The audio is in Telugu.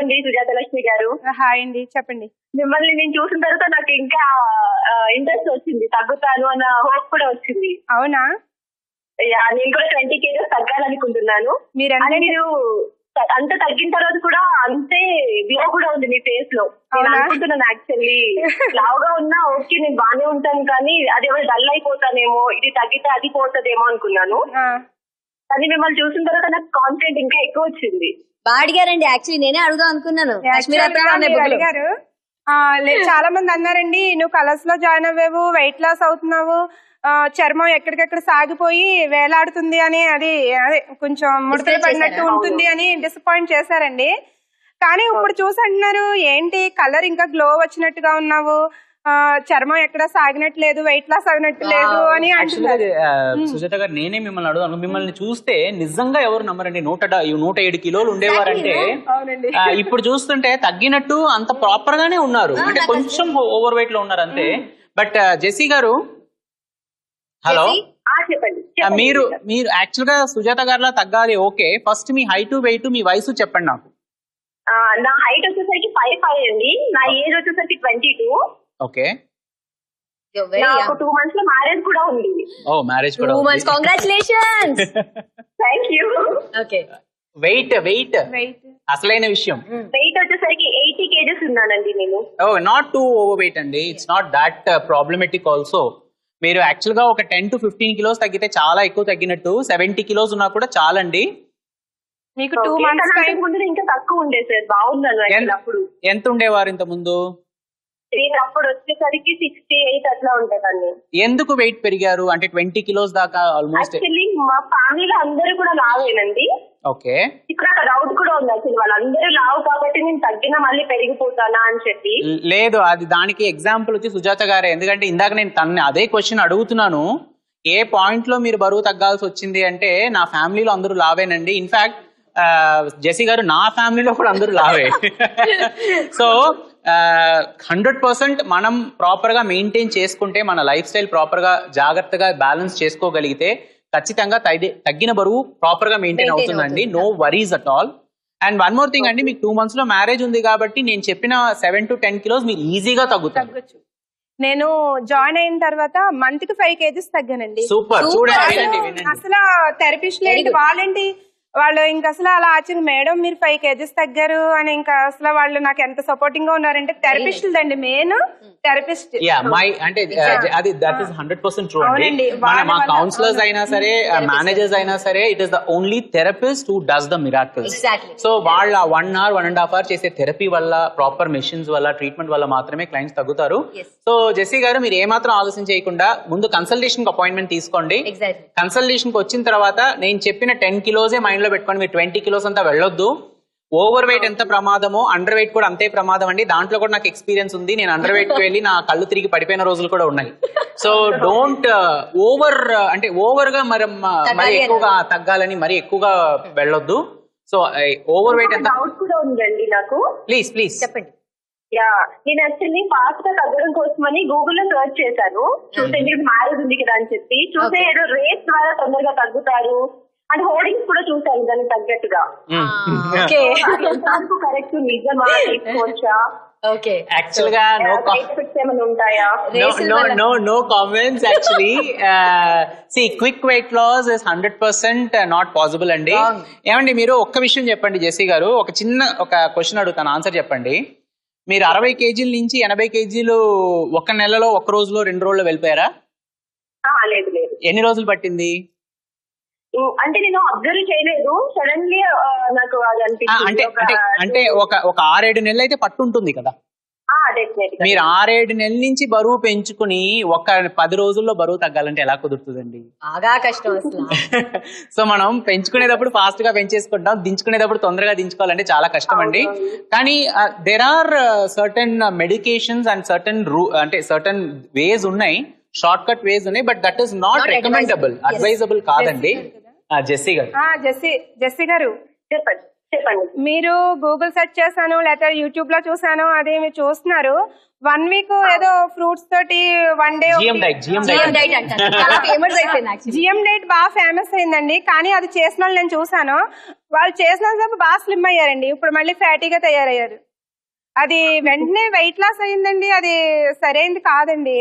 అండి సుజాత లక్ష్మి గారు. హాయ్ అండి, చెప్పండి. మిమ్మల్ని నేను చూసిన తర్వాత నాకు ఇంకా ఇంట్రెస్ట్ వచ్చింది, తగ్గుతాను అన్న హోప్ కూడా వచ్చింది. అవునా? నేను కూడా 20 kgs తగ్గాలనుకుంటున్నాను. మీరు అంత తగ్గిన తర్వాత కూడా అంతే గ్లో కూడా ఉంది మీ ఫేస్ లో. నేను అనుకుంటున్నాను యాక్చువల్లీ లావుగా ఉన్నా ఓకే నేను బానే ఉంటాను, కానీ అది ఎవరు డల్ అయిపోతానేమో, ఇది తగ్గితే అది పోతుందేమో అనుకున్నాను. కానీ మిమ్మల్ని చూసిన తర్వాత నాకు కాన్ఫిడెంట్ ఇంకా ఎక్కువ వచ్చింది. బాగా అడిగారండి, యాక్చువల్లీ నేనే అడుగుదాం అనుకున్నాను. చాలా మంది అన్నారండి నువ్వు కలర్స్ లో జాయిన్ అవ్వావు, వెయిట్ లాస్ అవుతున్నావు, చర్మం ఎక్కడికెక్కడ సాగిపోయి వేలాడుతుంది అని, అది అదే కొంచెం ముడతలు పడినట్టు ఉంటుంది అని డిసప్పాయింట్ చేశారండి. కానీ ఇప్పుడు చూసి అంటున్నారు ఏంటి కలర్ ఇంకా గ్లో వచ్చినట్టుగా ఉన్నావు, చర్మం ఎక్కడ సాగినట్లేదు, వెయిట్ లాస్ అయినట్టు లేదు అని అంటున్నారు. సుజాత గారు నేనే మిమ్మల్ని అడుగుతాను, మిమ్మల్ని చూస్తే నిజంగా ఎవరు నమ్మరండి. 107 కిలోలు ఉండేవారంటే ఇప్పుడు చూస్తుంటే తగ్గినట్టు అంత ప్రాపర్ గానే ఉన్నారు, అంటే కొంచెం ఓవర్ వెయిట్ లో ఉన్నారు అంతే. బట్ జెస్సీ గారు, హలో, చెప్పండి. మీరు యాక్చువల్ గా సుజాత గారిలా తగ్గాలి, ఓకే. ఫస్ట్ మీ హైట్ వెయిట్ మీ వయసు చెప్పండి నాకు. నా హైట్ వచ్చేసరికి 5'5" అండి, నా ఏజ్ వచ్చేసరికి 22. ఓకే. నాకు 2 months లో మ్యారేజ్ కూడా ఉంది. ఓ, మ్యారేజ్ కూడా ఉంది. 2 months, congratulations. Thank you. Okay. Weight అసలైన విషయం. వెయిట్ వచ్చేసరికి 80 kgs ఉన్నానండి నేను. Oh, not too overweight అండి, it's not that problematic also. మీరు యాక్చువల్ గా ఒక 10 to 15 kilos తగ్గితే చాలా ఎక్కువ తగ్గినట్టు. 70 kilos ఉన్నా కూడా చాలండి. మీకు 2 months ముందు ఇంకా తక్కువ ఉండే సార్, బాగున్నాను. అప్పుడు ఎంత ఉండేవారు ఇంత ముందు? నేను అప్పుడు వచ్చేసరికి 68 అట్లా ఉండేదాన్ని. ఎందుకు వెయిట్ పెరిగారు అంటే 20 kilos దాకా ఆల్మోస్ట్? యాక్చువల్లీ మా ఫ్యామిలీలో అందరూ కూడా లావేనండి. ఓకే. ఇక్కడ ఒక డౌట్ కూడా ఉంది, అసలు వాళ్ళందరూ లావు కాబట్టి నేను తగ్గినా మళ్ళీ పెరిగిపోతానా అని చెప్పి. లేదు, అది దానికి ఎగ్జాంపుల్ వచ్చి సుజాత గారే. ఎందుకంటే ఇందాక నేను తనని అదే క్వశ్చన్ అడుగుతున్నాను, ఏ పాయింట్ లో మీరు బరువు తగ్గాల్సి వచ్చింది అంటే నా ఫ్యామిలీలో అందరూ లావేనండి. ఇన్ఫాక్ట్ జెస్సీ గారు నా ఫ్యామిలీలో కూడా అందరూ లావే. సో 100% మనం ప్రాపర్ గా మెయింటైన్ చేసుకుంటే, మన లైఫ్ స్టైల్ ప్రాపర్ గా జాగ్రత్తగా బ్యాలెన్స్ చేసుకోగలిగితే ఖచ్చితంగా తగ్గిన బరువు ప్రాపర్ గా మెయింటైన్ అవుతుందండి. No worries at all. And one more thing అండి, మీకు 2 months లో మ్యారేజ్ ఉంది కాబట్టి నేను చెప్పిన 7 to 10 kilos మీరు ఈజీగా తగ్గొచ్చు. నేను జాయిన్ అయిన తర్వాత మంత్ కి 5 kgs తగ్గానండి. సూపర్. చూడండి, అసలు థెరపిస్టులు ఏంటి వాళ్ళేంటి, వాళ్ళు ఇంకా అసలు అలా ఆశ్చర్యం, మేడం మీరు 5 kgs తగ్గారు అని. ఇంకా అసలు వాళ్ళు నాకు ఎంత సపోర్టింగ్ గా ఉన్నారంటే, థెరపిస్టులు అండి, మెయిన్ థెరపిస్ట్. అంటే అది దట్ ఈస్ 100% ట్రూ అండి. మా కౌన్సిలర్స్ అయినా సరే, మేనేజర్స్ అయినా సరే, it is the only therapist who does the miracles. So వాళ్ళ 1 hour 1.5 hour చేసే థెరపీ వల్ల, ప్రాపర్ మెషిన్స్ వల్ల, ట్రీట్మెంట్ వల్ల మాత్రమే క్లయింట్స్ తగ్గుతారు. సో జెస్సీ గారు, మీరు ఏమాత్రం ఆలోచన చేయకుండా ముందు కన్సల్టేషన్ కి అపాయింట్మెంట్ తీసుకోండి. కన్సల్టేషన్ కి వచ్చిన తర్వాత నేను చెప్పిన 10 kilos మైండ్ లో పెట్టుకోండి, మీరు 20 kilos అంతా వెళ్ళొద్దు. ఓవర్ వెయిట్ ఎంత ప్రమాదమో అండర్ వెయిట్ కూడా అంతే ప్రమాదం అండి. దాంట్లో కూడా నాకు ఎక్స్పీరియన్స్ ఉంది. నేను అండర్ వెయిట్ కి వెళ్ళి నా కళ్ళు తిరిగి పడిపోయిన రోజులు కూడా ఉన్నాయి. సో డోంట్ ఓవర్ గా మరి ఎక్కువగా తగ్గాలని మరి ఎక్కువగా వెళ్ళొద్దు. సో ఓవర్ వెయిట్ ఎంత డౌట్ కూడా ఉందండి నాకు. ప్లీజ్ చెప్పండి. నేను యాక్చువల్లీ ఫాస్ట్ గా తగ్గడం కోసమని గూగుల్లో సర్చ్ చేశాను. చూసే మీరు మ్యారేజ్ ఉంది కదా అని చెప్పి చూసే, ఏదో రేస్ ద్వారా తొందరగా తగ్గుతారు అంటే హోర్డింగ్స్ కూడా చూసాను దానికి తగ్గట్టుగా. కరెక్ట్, నిజమా? తీసుకోవచ్చా? యాక్చువల్ గా ఏమైనా ఉంటాయా? No comments. Actually quick weight loss is 100% not possible అండి. ఏమండి, మీరు ఒక్క విషయం చెప్పండి జెస్సీ గారు, ఒక క్వశ్చన్ అడుగుతాను, ఆన్సర్ చెప్పండి. మీరు 60 kgs నుంచి 80 kgs ఒక నెలలో, ఒక రోజులో, 2 రోజుల్లో వెళ్ళిపోయారా? లేదు. ఎన్ని రోజులు పట్టింది? అంటే నేను అబ్జర్వ్ చేయలేదు, సడన్లీ నాకు అది అనిపించింది. అంటే ఒక 6-7 నెలలు అయితే పట్టుంటుంది కదా. మీరు 6-7 నెలల నుంచి బరువు పెంచుకుని ఒక 10 రోజుల్లో బరువు తగ్గాలంటే ఎలా కుదురుతుందండి? బాగా కష్టం అసలు. సో మనం పెంచుకునేటప్పుడు ఫాస్ట్ గా పెంచేసుకుంటాం, దించుకునేటప్పుడు తొందరగా దించుకోవాలంటే చాలా కష్టం అండి. కానీ there are certain medications and certain ways ఉన్నాయి, షార్ట్ కట్ వేస్ ఉన్నాయి, but that is not recommendable, advisable కాదండి. జెస్సీ గారు చెప్పండి. చెప్పండి. మీరు గూగుల్ సెర్చ్ చేశాను లేకపోతే యూట్యూబ్ లో చూసాను, అది మీరు చూస్తున్నారు 1 వీక్ ఏదో ఫ్రూట్స్ తోటి 1 డే జిఎం డైట్ అంటారు, చాలా ఫేమస్ అయిపోయింది actually. జిఎం డైట్ బాగా ఫేమస్ అయిందండి. కానీ అది చేసిన వాళ్ళు నేను చూసాను, వాళ్ళు చేసినంతసేపు బాగా స్లిమ్ అయ్యారండి, ఇప్పుడు మళ్ళీ ఫ్యాటీగా తయారయ్యారు. అది వెంటనే వెయిట్ లాస్ అయిందండి, అది సరైనది కాదండి.